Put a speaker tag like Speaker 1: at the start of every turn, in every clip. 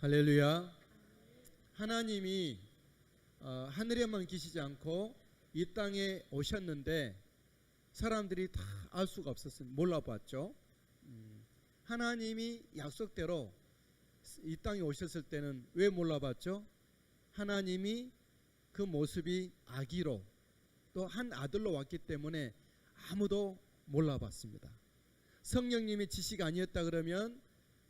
Speaker 1: 할렐루야. 하나님이 하늘에만 계시지 않고 이 땅에 오셨는데 사람들이 다 알 수가 없었어요. 몰라봤죠. 하나님이 약속대로 이 땅에 오셨을 때는 왜 몰라봤죠? 하나님이 그 모습이 아기로 또 한 아들로 왔기 때문에 아무도 몰라봤습니다. 성령님의 지시가 아니었다 그러면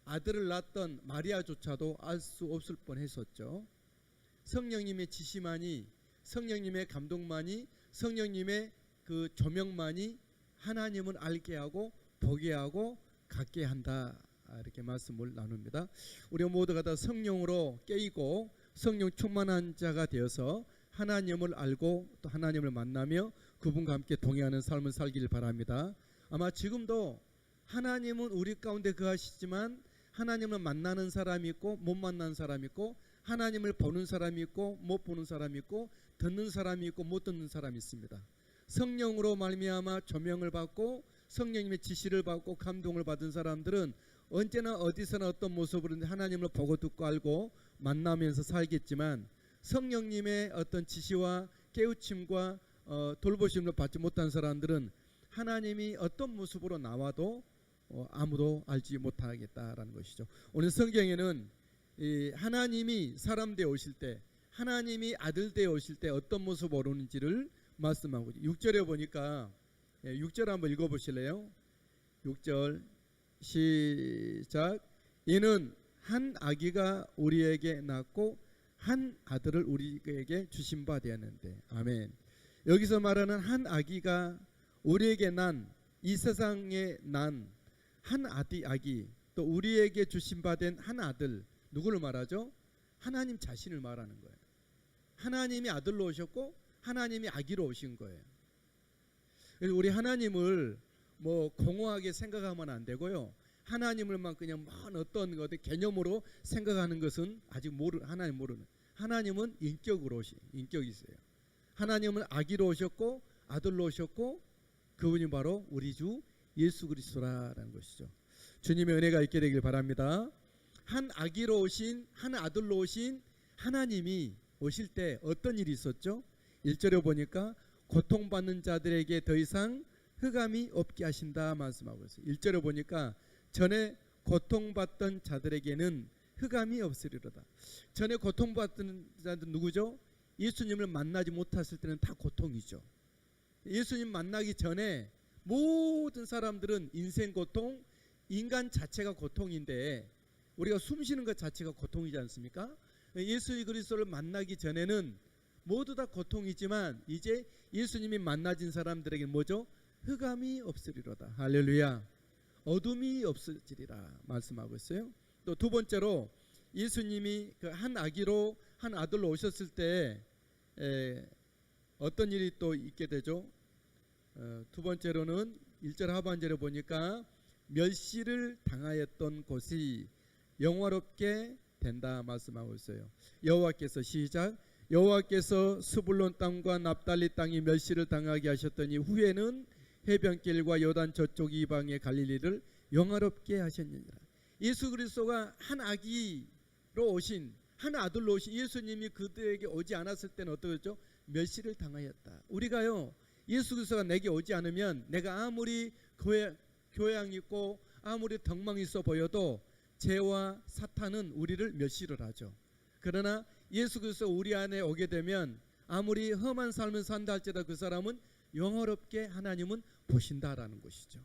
Speaker 1: 아들을 낳았던 마리아조차도 알 수 없을 뻔했었죠. 성령님의 지시만이, 성령님의 감동만이, 성령님의 그 조명만이 하나님을 알게 하고 보게 하고 갖게 한다, 이렇게 말씀을 나눕니다. 우리 모두가 다 성령으로 깨이고 성령 충만한 자가 되어서 하나님을 알고 또 하나님을 만나며 그분과 함께 동행하는 삶을 살기를 바랍니다. 아마 지금도 하나님은 우리 가운데 거하시지만 하나님을 만나는 사람이 있고 못 만나는 사람이 있고, 하나님을 보는 사람이 있고 못 보는 사람이 있고, 듣는 사람이 있고 못 듣는 사람이 있습니다. 성령으로 말미암아 조명을 받고 성령님의 지시를 받고 감동을 받은 사람들은 언제나 어디서나 어떤 모습으로 하나님을 보고 듣고 알고 만나면서 살겠지만, 성령님의 어떤 지시와 깨우침과 돌보심을 받지 못한 사람들은 하나님이 어떤 모습으로 나와도 아무도 알지 못하겠다라는 것이죠. 오늘 성경에는 이 하나님이 사람 되어 오실 때, 하나님이 아들 되어 오실 때 어떤 모습으로 오는지를 말씀하고, 6절에 보니까 6절 한번 읽어보실래요? 6절 시작. 이는 한 아기가 우리에게 낳고 한 아들을 우리에게 주신 바 되었는데. 아멘. 여기서 말하는 한 아기가 우리에게 난, 이 세상에 난 한 아기, 또 우리에게 주신 바 된 한 아들, 누구를 말하죠? 하나님 자신을 말하는 거예요. 하나님이 아들로 오셨고 하나님이 아기로 오신 거예요. 우리 하나님을 뭐 공허하게 생각하면 안 되고요. 하나님을만 그냥 어떤 개념으로 생각하는 것은 아직 하나님 모르는. 하나님은 인격으로 인격이 있어요. 하나님은 아기로 오셨고 아들로 오셨고 그분이 바로 우리 주 예수 그리스도라는 것이죠. 주님의 은혜가 있게 되길 바랍니다. 한 아기로 오신, 한 아들로 오신 하나님이 오실 때 어떤 일이 있었죠? 1절에 보니까 고통받는 자들에게 더 이상 흑암이 없게 하신다 말씀하고 있어요. 1절에 보니까 전에 고통받던 자들에게는 흑암이 없으리로다. 전에 고통받던 자들 누구죠? 예수님을 만나지 못했을 때는 다 고통이죠. 예수님 만나기 전에 모든 사람들은 인생 고통, 인간 자체가 고통인데 우리가 숨쉬는 것 자체가 고통이지 않습니까? 예수 그리스도를 만나기 전에는 모두 다 고통이지만 이제 예수님이 만나진 사람들에게 뭐죠? 흑암이 없으리로다. 할렐루야. 어둠이 없어지리라 말씀하고 있어요. 또 두 번째로 예수님이 그 한 아기로 한 아들로 오셨을 때 어떤 일이 또 있게 되죠? 두 번째로는 1절 하반절에 보니까 멸시를 당하였던 곳이 영화롭게 된다 말씀하고 있어요. 여호와께서 시작. 여호와께서 스불론 땅과 납달리 땅이 멸시를 당하게 하셨더니 후에는 해변길과 요단 저쪽 이방의 갈릴리를 영화롭게 하셨느니라. 예수 그리스도가 한 아기로 오신, 한 아들로 오신 예수님이 그들에게 오지 않았을 때는 어떠했죠? 멸시를 당하였다. 우리가요, 예수 그리스도가 내게 오지 않으면 내가 아무리 교양 있고 아무리 덕망 있어 보여도 죄와 사탄은 우리를 멸시를 하죠. 그러나 예수 그리스도 우리 안에 오게 되면 아무리 험한 삶을 산다 할지라도 그 사람은 영화롭게 하나님은 보신다라는 것이죠.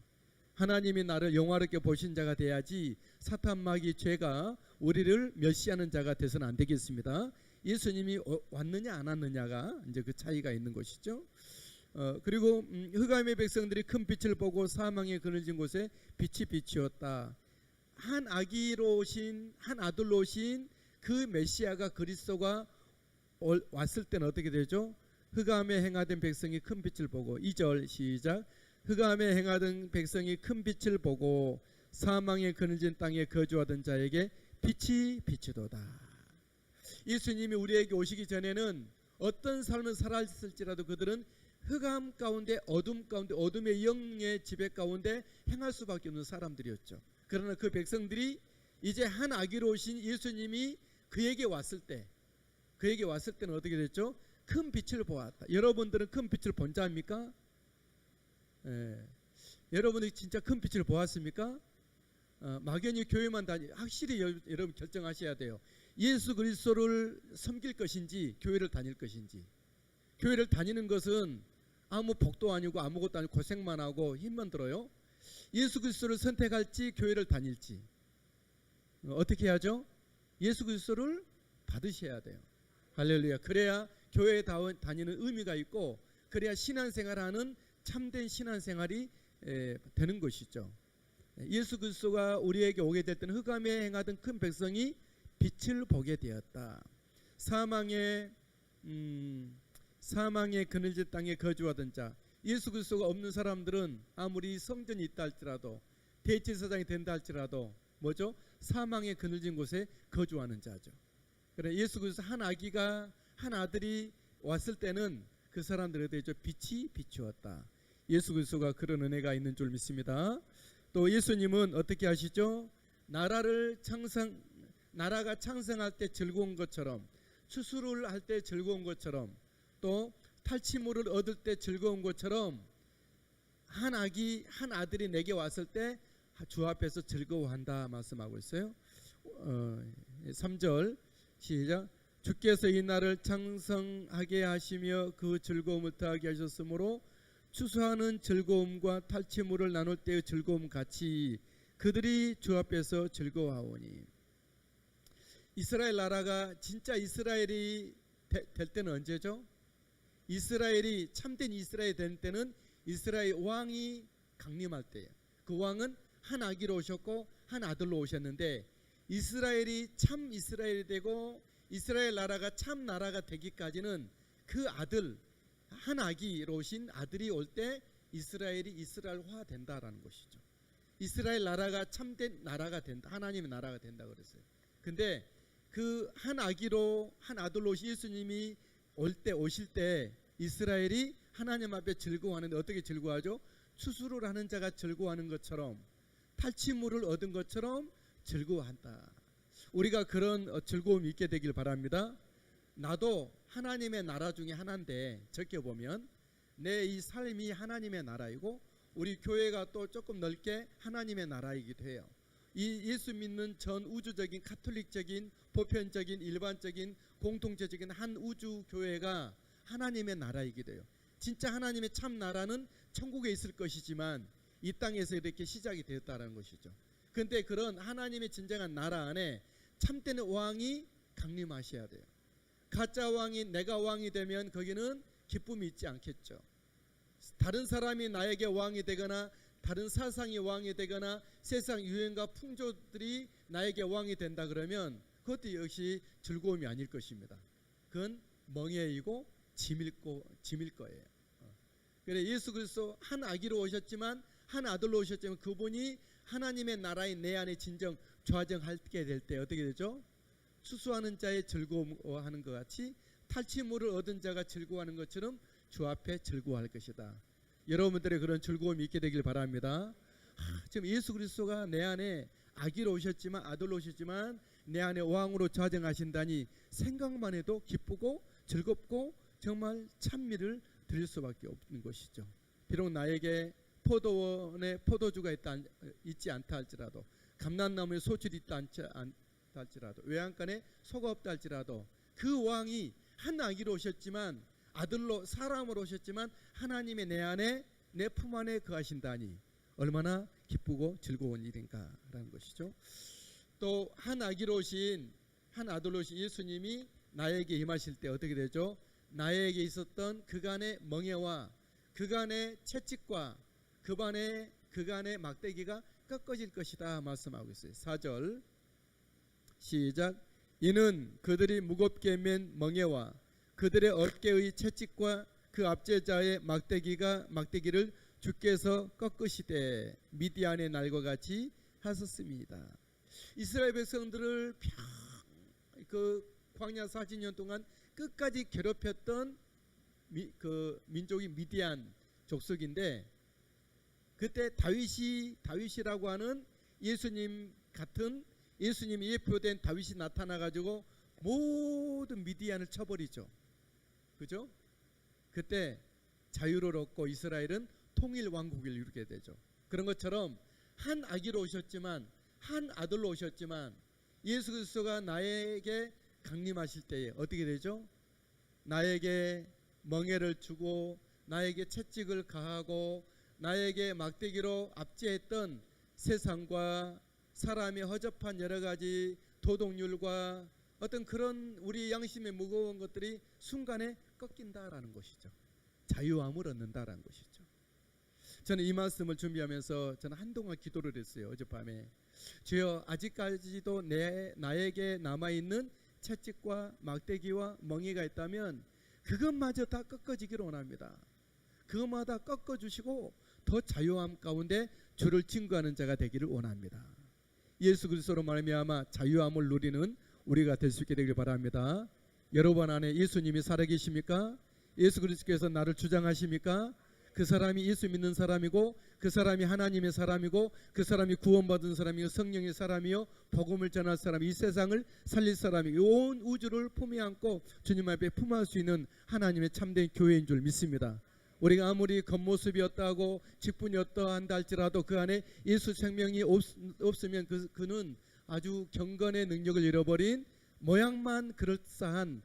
Speaker 1: 하나님이 나를 영화롭게 보신 자가 돼야지 사탄 마귀 죄가 우리를 멸시하는 자가 돼서는 안 되겠습니다. 예수님이 왔느냐 안 왔느냐가 이제 그 차이가 있는 것이죠. 그리고 흑암의 백성들이 큰 빛을 보고 사망에 그늘진 곳에 빛이 비치었다. 한 아기로 오신, 한 아들로 오신 그 메시아가 그리스도가 왔을 때는 어떻게 되죠? 흑암에 행하던 백성이 큰 빛을 보고. 2절 시작. 흑암에 행하던 백성이 큰 빛을 보고 사망에 그늘진 땅에 거주하던 자에게 빛이 비치도다. 예수님이 우리에게 오시기 전에는 어떤 삶을 살았을지라도 그들은 흑암 가운데, 어둠 가운데, 어둠의 영의 지배 가운데 행할 수밖에 없는 사람들이었죠. 그러나 그 백성들이 이제 한 아기로 오신 예수님이 그에게 왔을 때는 어떻게 됐죠? 큰 빛을 보았다. 여러분들은 큰 빛을 본 자입니까? 여러분이 진짜 큰 빛을 보았습니까? 막연히 교회만 확실히 여러분 결정하셔야 돼요. 예수 그리스도를 섬길 것인지 교회를 다닐 것인지. 교회를 다니는 것은 아무 복도 아니고 아무것도 아니고 고생만 하고 힘만 들어요. 예수 그리스도를 선택할지 교회를 다닐지 어떻게 해야죠? 예수 그리스도를 받으셔야 돼요. 할렐루야. 그래야 교회에 다니는 의미가 있고 그래야 신앙생활하는 참된 신앙생활이 되는 것이죠. 예수 그리스도가 우리에게 오게 될 때는 흑암에 행하던 큰 백성이 빛을 보게 되었다. 사망의 그늘진 땅에 거주하던 자, 예수 그리스도가 없는 사람들은 아무리 성전이 있다 할지라도 대제사장이 된다 할지라도 뭐죠? 사망의 그늘진 곳에 거주하는 자죠. 그래 예수 그리스도 한 아들이 왔을 때는 그 사람들에 대해서 빛이 비추었다. 예수 그리스도가 그런 은혜가 있는 줄 믿습니다. 또 예수님은 어떻게 하시죠? 나라가 창성할 때 즐거운 것처럼, 추수를 할 때 즐거운 것처럼, 또 탈취물을 얻을 때 즐거운 것처럼 한 아들이 내게 왔을 때 주 앞에서 즐거워한다 말씀하고 있어요. 3절 시작. 주께서 이 날을 창성하게 하시며 그 즐거움을 더하게 하셨으므로 추수하는 즐거움과 탈취물을 나눌 때의 즐거움 같이 그들이 주 앞에서 즐거워하오니. 이스라엘 나라가 진짜 이스라엘이 될 때는 언제죠? 이스라엘이 참된 이스라엘이 될 때는 이스라엘 왕이 강림할 때예요. 그 왕은 한 아기로 오셨고 한 아들로 오셨는데 이스라엘이 참 이스라엘이 되고 이스라엘 나라가 참 나라가 되기까지는 그 아들 한 아기로 오신 아들이 올 때 이스라엘이 이스라엘화 된다라는 것이죠. 이스라엘 나라가 참된 나라가 된다. 하나님의 나라가 된다 그랬어요. 근데 그 한 아들로 오신 예수님이 오실 때 이스라엘이 하나님 앞에 즐거워하는데 어떻게 즐거워하죠? 추수를 하는 자가 즐거워하는 것처럼 탈취물을 얻은 것처럼 즐거워한다. 우리가 그런 즐거움이 있게 되길 바랍니다. 나도 하나님의 나라 중에 하나인데 적혀보면 내 이 삶이 하나님의 나라이고 우리 교회가 또 조금 넓게 하나님의 나라이기도 해요. 이 예수 믿는 전 우주적인 카톨릭적인 보편적인 일반적인 공통체적인 한 우주 교회가 하나님의 나라이기도 해요. 진짜 하나님의 참 나라는 천국에 있을 것이지만 이 땅에서 이렇게 시작이 되었다는 것이죠. 그런데 그런 하나님의 진정한 나라 안에 참된 왕이 강림하셔야 돼요. 가짜 왕이 내가 왕이 되면 거기는 기쁨이 있지 않겠죠. 다른 사람이 나에게 왕이 되거나 다른 사상이 왕이 되거나 세상 유행과 풍조들이 나에게 왕이 된다 그러면 그것도 역시 즐거움이 아닐 것입니다. 그건 멍해이고 짐일 거예요. 그래 예수 그리스도 한 아기로 오셨지만 한 아들로 오셨지만 그분이 하나님의 나라인 내 안에 진정 좌정하게 될 때 어떻게 되죠? 추수하는 자의 즐거워하는 것 같이 탈취물을 얻은 자가 즐거워하는 것처럼 주 앞에 즐거워할 것이다. 여러분들의 그런 즐거움이 있게 되길 바랍니다. 지금 예수 그리스도가 내 안에 아기로 오셨지만 아들로 오셨지만 내 안에 왕으로 좌정하신다니 생각만 해도 기쁘고 즐겁고 정말 찬미를 드릴 수밖에 없는 것이죠. 비록 나에게 포도원에 포도주가 있지 않다 할지라도 감람나무에 소출이 있다 할지라도 외양간에 소가 없다 할지라도 그 왕이 한 아기로 오셨지만 아들로 사람으로 오셨지만 하나님의 내 안에 내 품 안에 거하신다니 얼마나 기쁘고 즐거운 일인가라는 것이죠. 또 한 아기로 오신 한 아들로 오신 예수님이 나에게 임하실 때 어떻게 되죠? 나에게 있었던 그간의 멍해와 그간의 채찍과 그간의 막대기가 꺾어질 것이다 말씀하고 있어요. 4절 시작. 이는 그들이 무겁게 맨 멍에와 그들의 어깨의 채찍과 그 압제자의 막대기를 주께서 꺾으시되 미디안의 날과 같이 하셨습니다. 이스라엘 백성들을 그 광야 40년 동안 끝까지 괴롭혔던 그 민족이 미디안 족속인데 그때 다윗이라고 하는 예수님 같은 예수님이 예표된 다윗이 나타나 가지고 모든 미디안을 쳐버리죠. 그죠? 그때 자유를 얻고 이스라엘은 통일 왕국을 이루게 되죠. 그런 것처럼 한 아기로 오셨지만, 한 아들로 오셨지만, 예수 그리스도가 나에게 강림하실 때에 어떻게 되죠? 나에게 멍에를 주고, 나에게 채찍을 가하고, 나에게 막대기로 압제했던 세상과 사람의 허접한 여러 가지 도덕률과 어떤 그런 우리 양심의 무거운 것들이 순간에 꺾인다라는 것이죠. 자유함을 얻는다라는 것이죠. 저는 이 말씀을 준비하면서 저는 한동안 기도를 했어요. 어젯밤에 주여, 아직까지도 나에게 남아있는 채찍과 막대기와 멍에가 있다면 그것마저 다 꺾어지기를 원합니다. 그것마다 꺾어주시고 더 자유함 가운데 주를 증거하는 자가 되기를 원합니다. 예수 그리스도로 말미암아 자유함을 누리는 우리가 될 수 있게 되길 바랍니다. 여러분 안에 예수님이 살아계십니까? 예수 그리스도께서 나를 주장하십니까? 그 사람이 예수 믿는 사람이고, 그 사람이 하나님의 사람이고, 그 사람이 구원받은 사람이고, 성령의 사람이요, 복음을 전할 사람이, 이 세상을 살릴 사람이, 온 우주를 품에 안고 주님 앞에 품할 수 있는 하나님의 참된 교회인 줄 믿습니다. 우리가 아무리 겉모습이었다고 직분이었다 한다 할지라도 그 안에 예수 생명이 없으면 그는 아주 경건의 능력을 잃어버린 모양만 그럴싸한,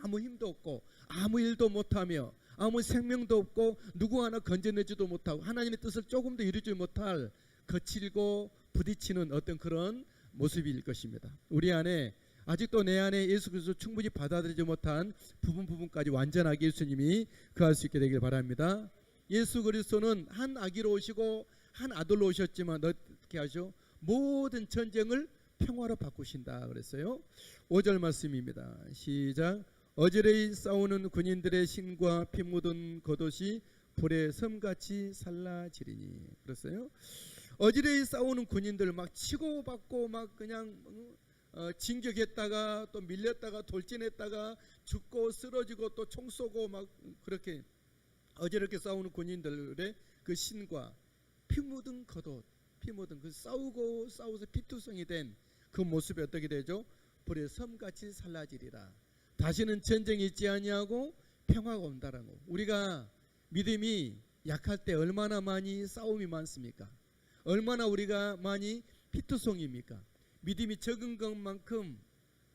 Speaker 1: 아무 힘도 없고 아무 일도 못하며 아무 생명도 없고 누구 하나 건져내지도 못하고 하나님의 뜻을 조금도 이루지 못할 거칠고 부딪히는 어떤 그런 모습일 것입니다. 우리 안에 아직도 내 안에 예수 그리스도 충분히 받아들이지 못한 부분까지 완전하게 예수님이 거할 수 있게 되길 바랍니다. 예수 그리스도는 한 아기로 오시고 한 아들로 오셨지만 어떻게 하죠? 모든 전쟁을 평화로 바꾸신다 그랬어요. 5절 말씀입니다. 시작. 어지러이 싸우는 군인들의 신과 피 묻은 겉옷이 불의 섬같이 살라지리니. 그랬어요. 어지러이 싸우는 군인들 막 치고받고 막 그냥 진격했다가 또 밀렸다가 돌진했다가 죽고 쓰러지고 또 총 쏘고 막 그렇게 어지럽게 싸우는 군인들의 그 신과 피 묻은 겉옷, 피 묻은 그 싸워서 피투성이 된 그 모습이 어떻게 되죠? 불의 섬같이 살라지리라. 다시는 전쟁이 있지 아니하고 평화가 온다라는 거. 우리가 믿음이 약할 때 얼마나 많이 싸움이 많습니까? 얼마나 우리가 많이 피투성입니까? 믿음이 적은 것만큼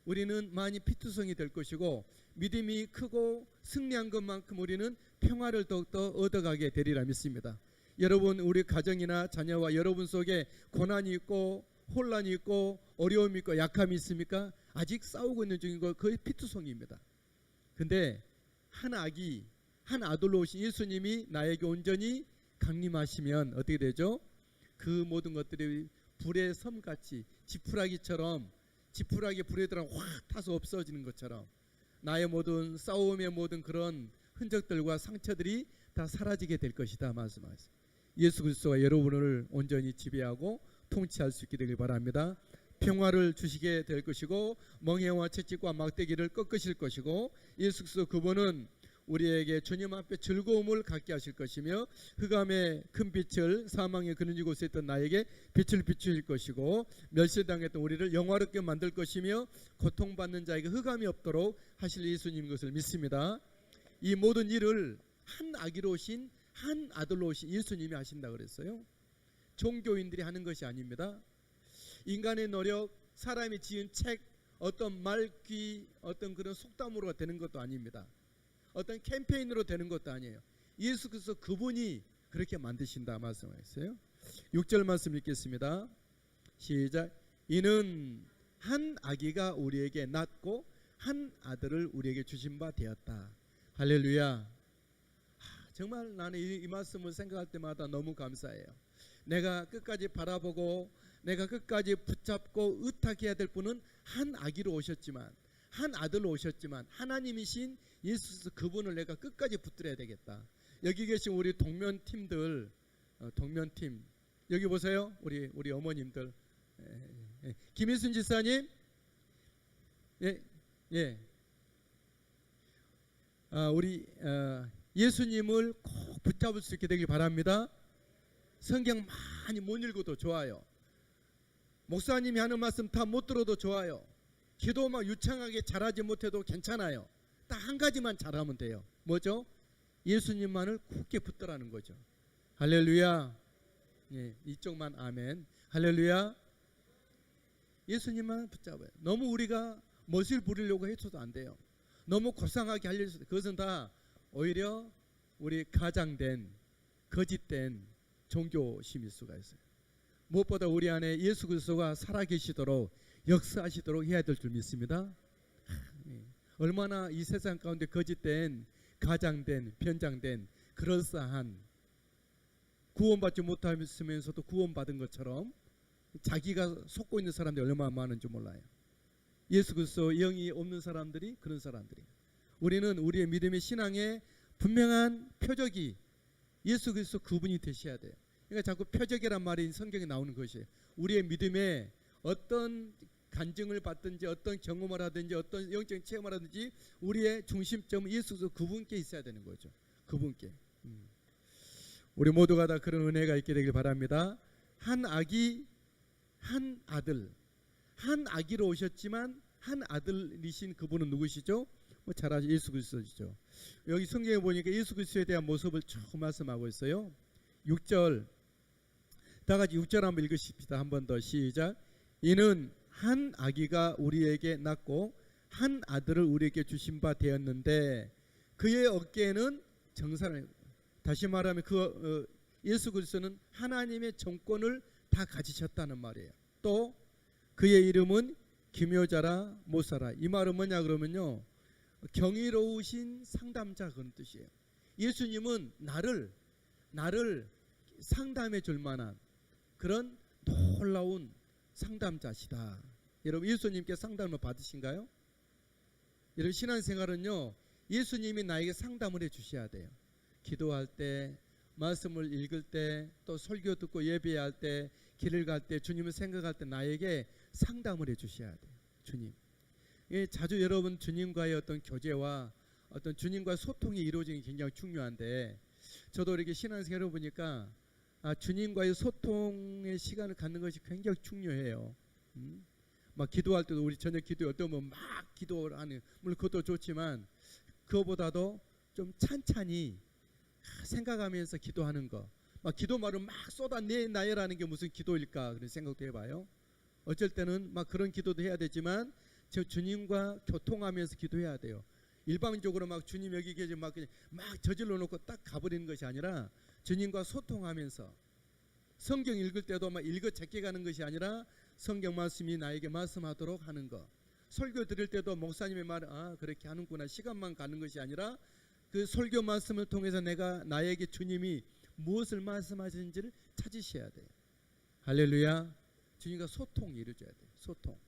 Speaker 1: 우리는 많이 피투성이 될 것이고, 믿음이 크고 승리한 것만큼 우리는 평화를 더욱더 얻어가게 되리라 믿습니다. 여러분, 우리 가정이나 자녀와 여러분 속에 고난이 있고 혼란이 있고 어려움이 있고 약함이 있습니까? 아직 싸우고 있는 중인 거 거의 피투성입니다. 근데 한 아기, 한 아들로 오신 예수님이 나에게 온전히 강림하시면 어떻게 되죠? 그 모든 것들이 불의 섬같이 지푸라기처럼, 지푸라기 불에 들어 확 타서 없어지는 것처럼 나의 모든 싸움의 모든 그런 흔적들과 상처들이 다 사라지게 될 것이다 말씀하셨습니다. 예수 그리스도가 여러분을 온전히 지배하고 통치할 수 있게 되길 바랍니다. 평화를 주시게 될 것이고 멍에와 채찍과 막대기를 꺾으실 것이고, 예수 그리스도 그분은 우리에게 주님 앞에 즐거움을 갖게 하실 것이며 흑암의 큰 빛을, 사망의 그늘진 곳에 있던 나에게 빛을 비추실 것이고, 멸시당했던 우리를 영화롭게 만들 것이며 고통받는 자에게 흑암이 없도록 하실 예수님 것을 믿습니다. 이 모든 일을 한 아기로 오신, 한 아들로 오신 예수님이 하신다 그랬어요. 종교인들이 하는 것이 아닙니다. 인간의 노력, 사람이 지은 책, 어떤 말귀, 어떤 그런 속담으로 되는 것도 아닙니다. 어떤 캠페인으로 되는 것도 아니에요. 예수 그리스도 그분이 그렇게 만드신다 말씀하셨어요. 6절 말씀 읽겠습니다. 시작. 이는 한 아기가 우리에게 낳고 한 아들을 우리에게 주신 바 되었다. 할렐루야. 정말 나는 이 말씀을 생각할 때마다 너무 감사해요. 내가 끝까지 바라보고 내가 끝까지 붙잡고 의탁해야 될 분은 한 아기로 오셨지만, 한 아들로 오셨지만 하나님이신 예수 그분을 내가 끝까지 붙들어야 되겠다. 여기 계신 우리 동면팀들, 동면팀 여기 보세요. 우리 어머님들, 김일순 지사님, 우리 예수님을 꼭 붙잡을 수 있게 되길 바랍니다. 성경 많이 못 읽어도 좋아요. 목사님이 하는 말씀 다 못 들어도 좋아요. 기도 막 유창하게 잘하지 못해도 괜찮아요. 딱 한 가지만 잘하면 돼요. 뭐죠? 예수님만을 굳게 붙들라는 거죠. 할렐루야. 예, 이쪽만 아멘. 할렐루야. 예수님만 붙잡아요. 너무 우리가 멋을 부리려고 해서도 안 돼요. 너무 고상하게 하려고 해서 그것은 다 오히려 우리 가장된 거짓된 종교심일 수가 있어요. 무엇보다 우리 안에 예수 그리스도가 살아계시도록 역사하시도록 해야 될 줄 믿습니다. 얼마나 이 세상 가운데 거짓된 가장된 변장된 그럴싸한 구원받지 못하면서도 구원받은 것처럼 자기가 속고 있는 사람들이 얼마나 많은지 몰라요. 예수 그리스도 영이 없는 사람들이 그런 사람들이에요. 우리는 우리의 믿음의 신앙의 분명한 표적이 예수 그리스도 그분이 되셔야 돼요. 그러니까 자꾸 표적이란 말이 성경에 나오는 것이에요. 우리의 믿음에 어떤 간증을 받든지 어떤 경험을 하든지 어떤 영적인 체험을 하든지 우리의 중심점은 예수 그리스도 그분께 있어야 되는 거죠. 그분께. 우리 모두가 다 그런 은혜가 있게 되길 바랍니다. 한 아기 한 아들, 한 아기로 오셨지만 한 아들이신 그분은 누구시죠? 잘 아시죠? 예수 그리스도시죠. 여기 성경에 보니까 예수 그리스도에 대한 모습을 쭉 말씀하고 있어요. 6절 다 같이 6절 한번 읽으십시다. 한 번 더 시작. 이는 한 아기가 우리에게 낳고 한 아들을 우리에게 주신 바 되었는데 그의 어깨에는 정사를, 다시 말하면 예수 그리스도는 하나님의 정권을 다 가지셨다는 말이에요. 또 그의 이름은 기묘자라 못사라. 이 말은 뭐냐 그러면요, 경이로우신 상담자 그런 뜻이에요. 예수님은 나를 상담해 줄 만한 그런 놀라운 상담자시다. 여러분 예수님께 상담을 받으신가요? 여러분 신앙생활은요, 예수님이 나에게 상담을 해 주셔야 돼요. 기도할 때, 말씀을 읽을 때, 또 설교 듣고 예배할 때, 길을 갈 때, 주님을 생각할 때 나에게 상담을 해 주셔야 돼요. 주님. 자주 여러분 주님과의 어떤 교제와 어떤 주님과의 소통이 이루어지는 게 굉장히 중요한데, 저도 이렇게 신앙생활을 보니까 주님과의 소통의 시간을 갖는 것이 굉장히 중요해요. 막 기도할 때도 우리 저녁 기도에 어떤 분 막 기도를 하는, 물론 그것도 좋지만 그거보다도 좀 찬찬히 생각하면서 기도하는 거, 막 기도말을 막 쏟아내나요라는 게 무슨 기도일까 그런 생각도 해봐요. 어쩔 때는 막 그런 기도도 해야 되지만 저 주님과 교통하면서 기도해야 돼요. 일방적으로 막 주님 여기 계시 막 저질러 놓고 딱 가버리는 것이 아니라 주님과 소통하면서, 성경 읽을 때도 막 읽어 제껴 가는 것이 아니라 성경 말씀이 나에게 말씀하도록 하는 것, 설교 드릴 때도 목사님의 말을 그렇게 하는구나 시간만 가는 것이 아니라 그 설교 말씀을 통해서 나에게 주님이 무엇을 말씀하시는지를 찾으셔야 돼요. 할렐루야. 주님과 소통이 이루어져야 돼요. 소통.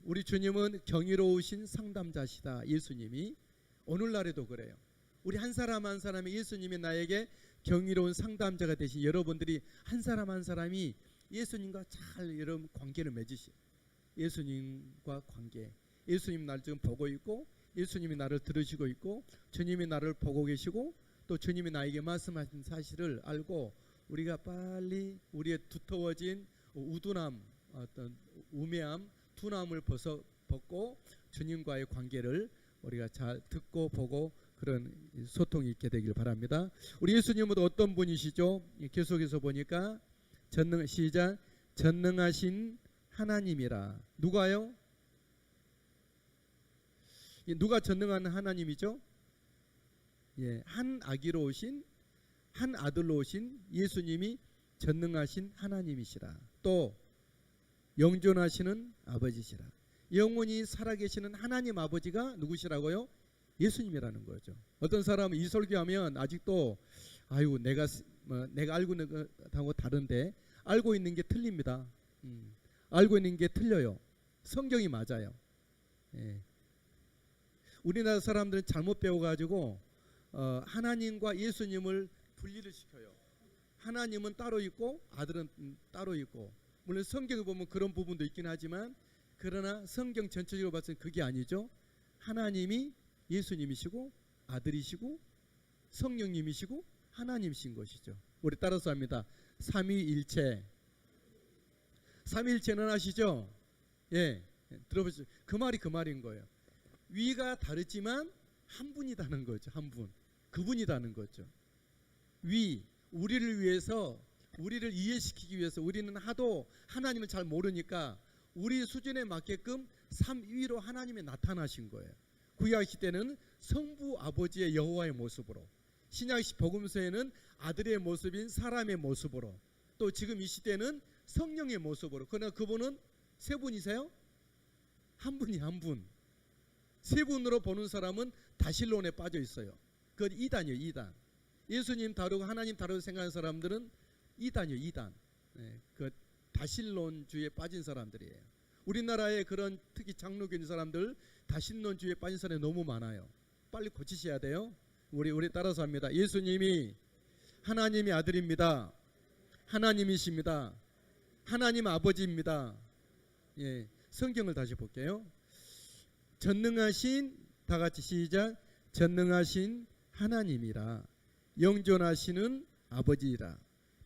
Speaker 1: 우리 주님은 경이로우신 상담자시다. 예수님이 오늘날에도 그래요. 우리 한 사람 한 사람이 예수님이 나에게 경이로운 상담자가 되신 여러분들이 한 사람 한 사람이 예수님과 잘 여러분 관계를 맺으시오. 예수님과 관계. 예수님 나를 지금 보고 있고, 예수님이 나를 들으시고 있고, 주님이 나를 보고 계시고, 또 주님이 나에게 말씀하신 사실을 알고 우리가 빨리 우리의 두터워진 우둔함, 어떤 우매함, 둔함을 벗고 주님과의 관계를 우리가 잘 듣고 보고 그런 소통이 있게 되길 바랍니다. 우리 예수님은 어떤 분이시죠? 계속해서 보니까 전능하신 하나님이라. 누가요? 누가 전능한 하나님이죠? 한 아기로 오신, 한 아들로 오신 예수님이 전능하신 하나님이시라. 또 영존하시는 아버지시라. 영원히 살아계시는 하나님 아버지가 누구시라고요? 예수님이라는 거죠. 어떤 사람은 이 설교하면 아직도 내가 알고 있는 것하고 다른데, 알고 있는 게 틀립니다. 알고 있는 게 틀려요. 성경이 맞아요. 우리나라 사람들은 잘못 배워가지고 하나님과 예수님을 분리를 시켜요. 하나님은 따로 있고 아들은 따로 있고, 물론 성경을 보면 그런 부분도 있긴 하지만, 그러나 성경 전체적으로 봤을 때 그게 아니죠. 하나님이 예수님이시고 아들이시고 성령님이시고 하나님이신 것이죠. 우리 따라서 합니다. 삼위일체 삼위일체는 아시죠? 예, 들어보시죠. 그 말이 그 말인 거예요. 위가 다르지만 한 분이다는 거죠. 한 분, 그분이다는 거죠. 위, 우리를 위해서, 우리를 이해시키기 위해서, 우리는 하도 하나님을 잘 모르니까 우리 수준에 맞게끔 삼위로 하나님이 나타나신 거예요. 구약 시대는 성부 아버지의 여호와의 모습으로, 신약 복음서에는 아들의 모습인 사람의 모습으로, 또 지금 이 시대는 성령의 모습으로. 그러나 그분은 세 분이세요? 한 분이 한 분. 세 분으로 보는 사람은 다실론에 빠져 있어요. 그건 이단이에요. 이단. 예수님 다루고 하나님 다루고 생각하는 사람들은 이단이에요. 이단. 네, 그 다실론주의에 빠진 사람들이에요. 우리나라에 그런 특히 장로교인 사람들 다실론주의에 빠진 사람이 너무 많아요. 빨리 고치셔야 돼요. 우리 따라서 합니다. 예수님이 하나님의 아들입니다. 하나님이십니다. 하나님 아버지입니다. 예, 성경을 다시 볼게요. 전능하신, 다 같이 시작. 전능하신 하나님이라, 영존하시는 아버지라,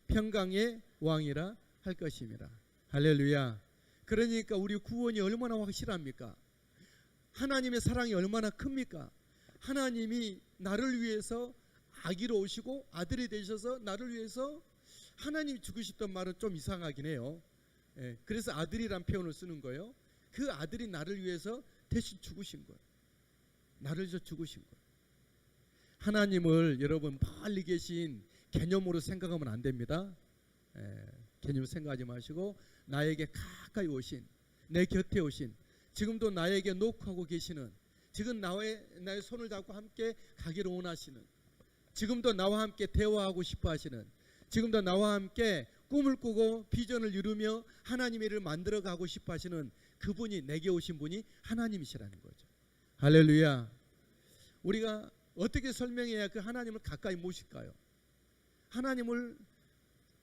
Speaker 1: 평강의 왕이라 할 것입니다. 할렐루야. 그러니까 우리 구원이 얼마나 확실합니까? 하나님의 사랑이 얼마나 큽니까? 하나님이 나를 위해서 아기로 오시고 아들이 되셔서 나를 위해서, 하나님이 죽으셨던 말은 좀 이상하긴 해요. 예, 그래서 아들이란 표현을 쓰는 거예요. 그 아들이 나를 위해서 대신 죽으신 거예요. 나를 위해서 죽으신 거예요. 하나님을 여러분 멀리 계신 개념으로 생각하면 안 됩니다. 개념 생각하지 마시고 나에게 가까이 오신, 내 곁에 오신, 지금도 나에게 노크하고 계시는, 지금 나의 손을 잡고 함께 가기를 원하시는, 지금도 나와 함께 대화하고 싶어 하시는, 지금도 나와 함께 꿈을 꾸고 비전을 이루며 하나님의 일을 만들어 가고 싶어 하시는 그분이, 내게 오신 분이 하나님이시라는 거죠. 할렐루야. 우리가 어떻게 설명해야 그 하나님을 가까이 모실까요? 하나님을,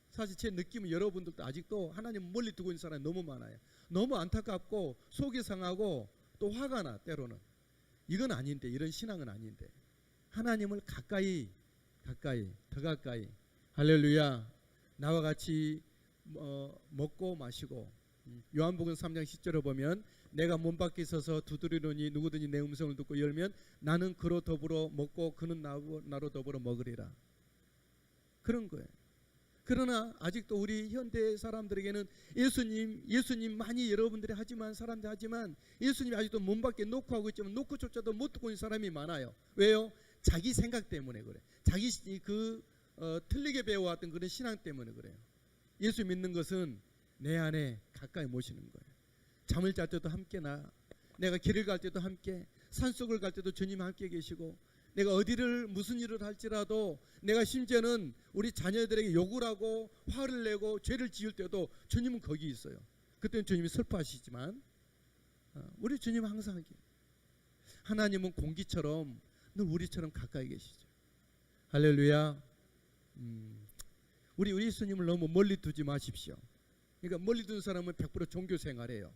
Speaker 1: 사실 제 느낌은 여러분들도 아직도 하나님 멀리 두고 있는 사람이 너무 많아요. 너무 안타깝고 속이 상하고 또 화가 나. 때로는 이건 아닌데, 이런 신앙은 아닌데, 하나님을 가까이 더 가까이. 할렐루야. 나와 같이 먹고 마시고, 요한복음 3장 10절에 보면 내가 문 밖에 서서 두드리노니 누구든지 내 음성을 듣고 열면 나는 그로 더불어 먹고 그는 나로 더불어 먹으리라. 그런 거예요. 그러나 아직도 우리 현대 사람들에게는 예수님 많이 여러분들이 하지만, 사람들이 하지만, 예수님이 아직도 문 밖에 놓고 하고 있지만 놓고조차도 못 듣고 있는 사람이 많아요. 왜요? 자기 생각 때문에 그래. 자기 틀리게 배워왔던 그런 신앙 때문에 그래요. 예수 믿는 것은 내 안에 가까이 모시는 거예요. 잠을 잘 때도 함께 내가 길을 갈 때도 함께, 산속을 갈 때도 주님 함께 계시고, 내가 어디를 무슨 일을 할지라도, 내가 심지어는 우리 자녀들에게 욕을 하고 화를 내고 죄를 지을 때도 주님은 거기 있어요. 그때는 주님이 슬퍼하시지만 우리 주님은 항상 하나님은 공기처럼 늘 우리처럼 가까이 계시죠. 할렐루야. 우리 예수님을 너무 멀리 두지 마십시오. 그러니까 멀리 두는 사람은 100% 종교 생활해요.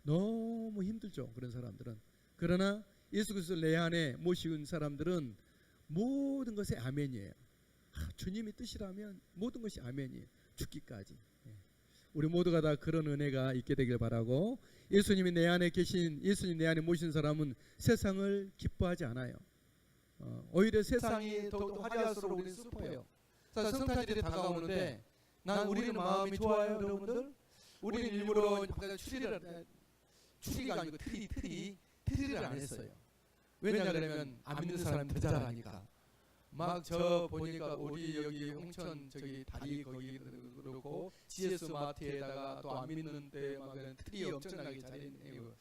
Speaker 1: 너무 힘들죠, 그런 사람들은. 그러나 예수 그리스도를 내 안에 모시는 사람들은 모든 것에 아멘이에요. 주님의 뜻이라면 모든 것이 아멘이에요. 죽기까지. 우리 모두가 다 그런 은혜가 있게 되길 바라고, 예수님이 내 안에 계신, 예수님 내 안에 모신 사람은 세상을 기뻐하지 않아요. 오히려 세상이 더욱더 화려할수록 우리는 슬퍼요. 성탄절이 다가오는데 우리는 마음이 좋아요, 여러분들? 우리는 일부러 추리가 아니고 트리를 안 했어요. 왜냐하면 안 믿는 사람이 더 잘하니까. 막 저 보니까 우리 여기 홍천 저기 다리 거기 그렇고 GS 마트에다가 또 안 믿는데 막 트리 엄청나게 잘했네요.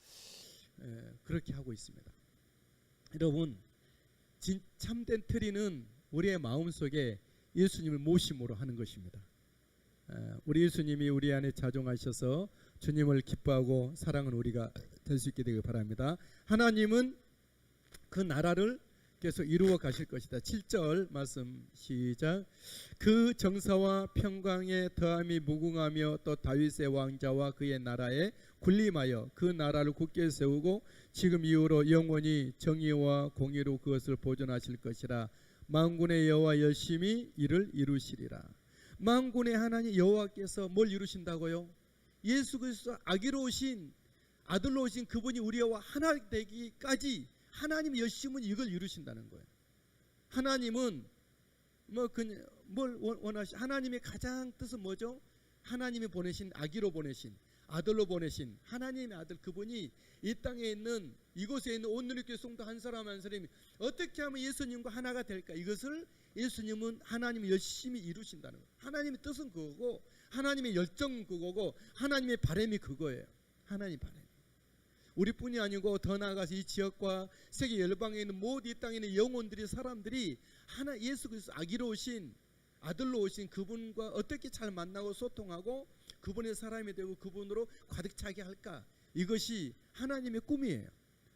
Speaker 1: 그렇게 하고 있습니다. 여러분, 참된 트리는 우리의 마음 속에 예수님을 모심으로 하는 것입니다. 우리 예수님이 우리 안에 자종하셔서 주님을 기뻐하고 사랑하는 우리가 될 수 있게 되길 바랍니다. 하나님은 그 나라를 계속 이루어 가실 것이다. 7절 말씀 시작. 그 정사와 평강에 더함이 무궁하며 또 다윗의 왕자와 그의 나라에 군림하여 그 나라를 굳게 세우고 지금 이후로 영원히 정의와 공의로 그것을 보존하실 것이라. 만군의 여호와 열심히 이를 이루시리라. 만군의 하나님 여호와께서 뭘 이루신다고요? 예수 그리스도 아기로 오신 아들로 오신 그분이 우리와 하나 되기까지 하나님의 열심은 이걸 이루신다는 거예요. 하나님은 뭘 원하시? 하나님의 가장 뜻은 뭐죠? 하나님이 보내신 아기로 보내신 아들로 보내신 하나님의 아들 그분이 이 땅에 있는 이곳에 있는 온누리교회 성도 한 사람 한 사람이 어떻게 하면 예수님과 하나가 될까? 이것을 예수님은 하나님이 열심히 이루신다는 거예요. 하나님의 뜻은 그거고 하나님의 열정은 그거고 하나님의 바람이 그거예요. 하나님의 바람. 우리뿐이 아니고 더 나아가서 이 지역과 세계 열방에 있는 모든 이 땅에 있는 영혼들이 사람들이 하나 예수 그리스도 아기로 오신 아들로 오신 그분과 어떻게 잘 만나고 소통하고 그분의 사람이 되고 그분으로 가득 차게 할까? 이것이 하나님의 꿈이에요.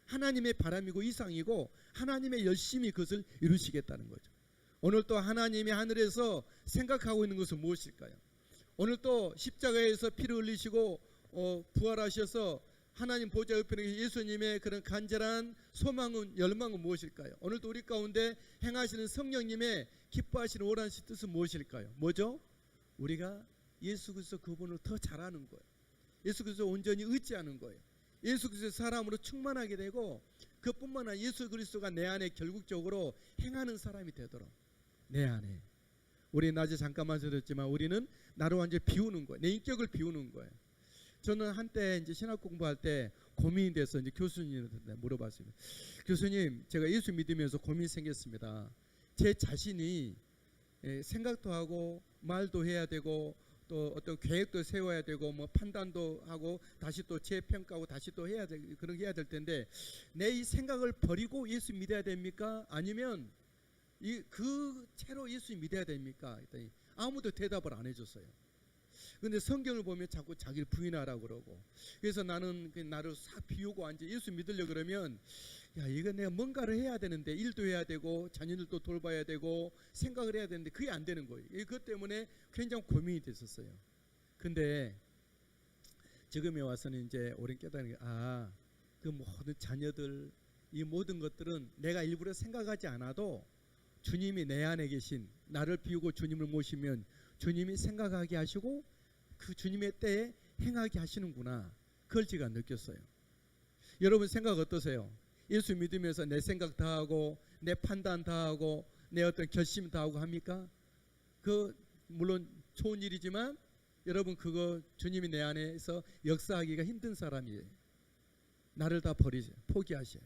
Speaker 1: 하나님의 바람이고 이상이고 하나님의 열심히 그것을 이루시겠다는 거죠. 오늘 또 하나님이 하늘에서 생각하고 있는 것은 무엇일까요? 오늘 또 십자가에서 피를 흘리시고 부활하셔서 하나님 보좌 옆에 계신 예수님의 그런 간절한 소망은 열망은 무엇일까요? 오늘도 우리 가운데 행하시는 성령님의 기뻐하시는 오란시 뜻은 무엇일까요? 뭐죠? 우리가 예수 그리스도 그분을 더 잘 아는 거예요. 예수 그리스도 온전히 의지하는 거예요. 예수 그리스도 사람으로 충만하게 되고 그뿐만 아니라 예수 그리스도가 내 안에 결국적으로 행하는 사람이 되도록 내 안에 우리 낮에 잠깐만 들었지만 우리는 나를 완전히 비우는 거예요. 내 인격을 비우는 거예요. 저는 한때 이제 신학 공부할 때 고민이 돼서 이제 교수님한테 물어봤어요. 교수님, 제가 예수 믿으면서 고민이 생겼습니다. 제 자신이 생각도 하고 말도 해야 되고 또 어떤 계획도 세워야 되고 뭐 판단도 하고 다시 또 재평가하고 다시 또 해야 될 그런 게 해야 될 텐데 내 이 생각을 버리고 예수 믿어야 됩니까? 아니면 그 채로 예수 믿어야 됩니까? 했더니 아무도 대답을 안 해줬어요. 근데 성경을 보면 자꾸 자기를 부인하라고 그러고 그래서 나는 나를 싹 비우고 앉아 예수 믿으려고 그러면 야 이거 내가 뭔가를 해야 되는데 일도 해야 되고 자녀들도 돌봐야 되고 생각을 해야 되는데 그게 안 되는 거예요. 그것 때문에 굉장히 고민이 됐었어요. 근데 지금에 와서는 이제 오랜 깨달은 게 그 모든 자녀들 이 모든 것들은 내가 일부러 생각하지 않아도 주님이 내 안에 계신 나를 비우고 주님을 모시면 주님이 생각하게 하시고 그 주님의 때에 행하게 하시는구나. 그걸 제가 느꼈어요. 여러분 생각 어떠세요? 예수 믿으면서 내 생각 다 하고 내 판단 다 하고 내 어떤 결심 다 하고 합니까? 그 물론 좋은 일이지만 여러분 그거 주님이 내 안에서 역사하기가 힘든 사람이에요. 나를 다 버리세요. 포기하세요.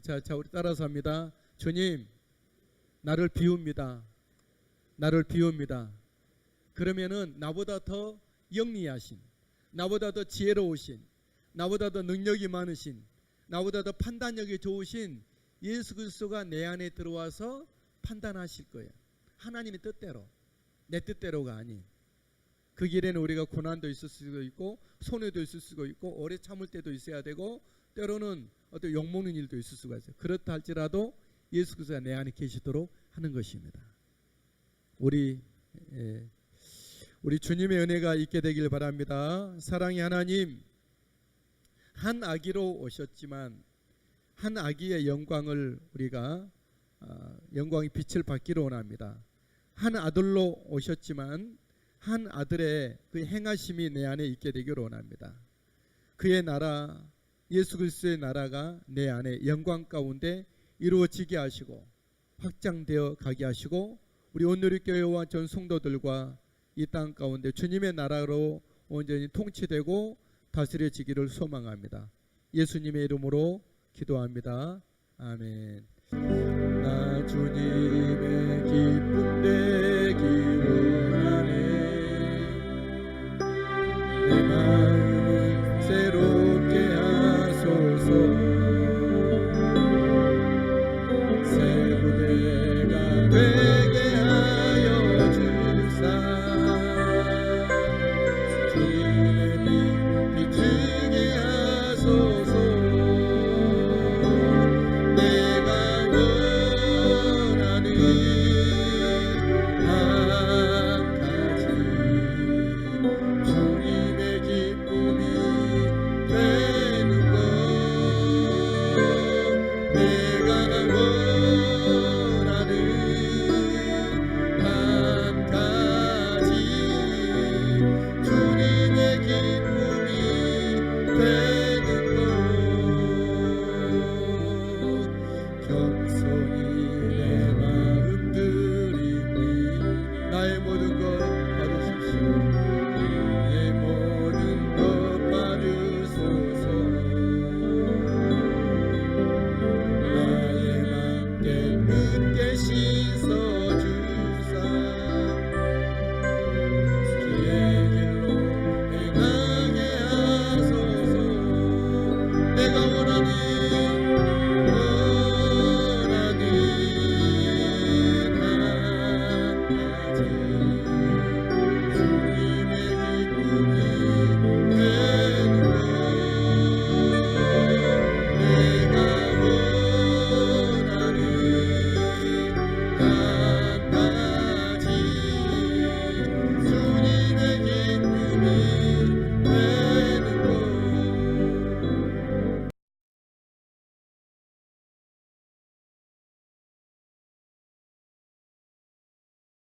Speaker 1: 자 우리 따라서 합니다. 주님 나를 비웁니다. 나를 비웁니다. 그러면은 나보다 더 영리하신, 나보다 더 지혜로우신, 나보다 더 능력이 많으신, 나보다 더 판단력이 좋으신 예수 그리스도가 내 안에 들어와서 판단하실 거예요. 하나님의 뜻대로, 내 뜻대로가 아닌. 그 길에는 우리가 고난도 있을 수도 있고 손해도 있을 수도 있고 오래 참을 때도 있어야 되고 때로는 어떤 욕먹는 일도 있을 수가 있어요. 그렇다 할지라도 예수 그리스도가 내 안에 계시도록 하는 것입니다. 우리 주님의 은혜가 있게 되길 바랍니다. 사랑의 하나님, 한 아기로 오셨지만 한 아기의 영광을 우리가 영광의 빛을 받기를 원합니다. 한 아들로 오셨지만 한 아들의 그 행하심이 내 안에 있게 되기를 원합니다. 그의 나라 예수 그리스도의 나라가 내 안에 영광 가운데 이루어지게 하시고 확장되어 가게 하시고 우리 온누리교회와 전 성도들과 이 땅 가운데 주님의 나라로 온전히 통치되고 다스려지기를 소망합니다. 예수님의 이름으로 기도합니다. 아멘. 나 주님의 기쁨